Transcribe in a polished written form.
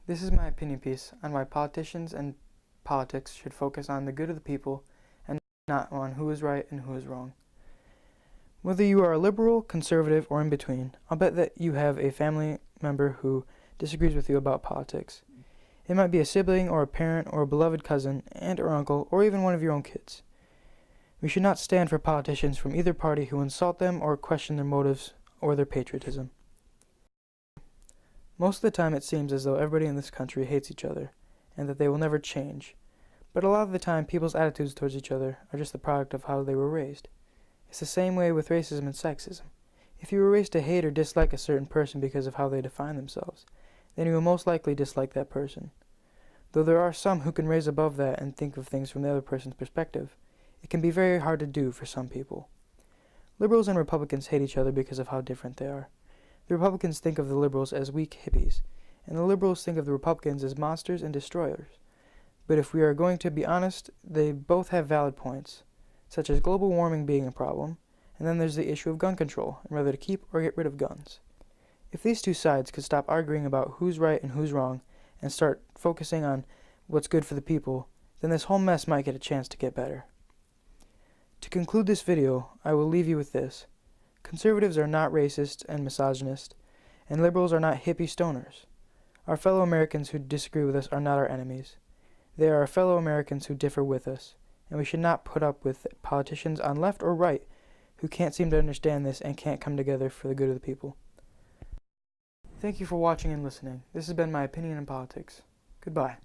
This is my opinion piece on why politicians and politics should focus on the good of the people and not on who is right and who is wrong. Whether you are a liberal, conservative, or in between, I'll bet that you have a family member who disagrees with you about politics. It might be a sibling or a parent or a beloved cousin, aunt or uncle, or even one of your own kids. We should not stand for politicians from either party who insult them or question their motives or their patriotism. Most of the time it seems as though everybody in this country hates each other, and that they will never change. But a lot of the time people's attitudes towards each other are just the product of how they were raised. It's the same way with racism and sexism. If you were raised to hate or dislike a certain person because of how they define themselves, then you will most likely dislike that person. Though there are some who can raise above that and think of things from the other person's perspective, it can be very hard to do for some people. Liberals and Republicans hate each other because of how different they are. The Republicans think of the liberals as weak hippies, and the liberals think of the Republicans as monsters and destroyers. But if we are going to be honest, they both have valid points, such as global warming being a problem, and then there's the issue of gun control, and whether to keep or get rid of guns. If these two sides could stop arguing about who's right and who's wrong, and start focusing on what's good for the people, then this whole mess might get a chance to get better. To conclude this video, I will leave you with this. Conservatives are not racist and misogynist, and liberals are not hippie stoners. Our fellow Americans who disagree with us are not our enemies. They are our fellow Americans who differ with us, and we should not put up with politicians on left or right who can't seem to understand this and can't come together for the good of the people. Thank you for watching and listening. This has been my opinion in politics. Goodbye.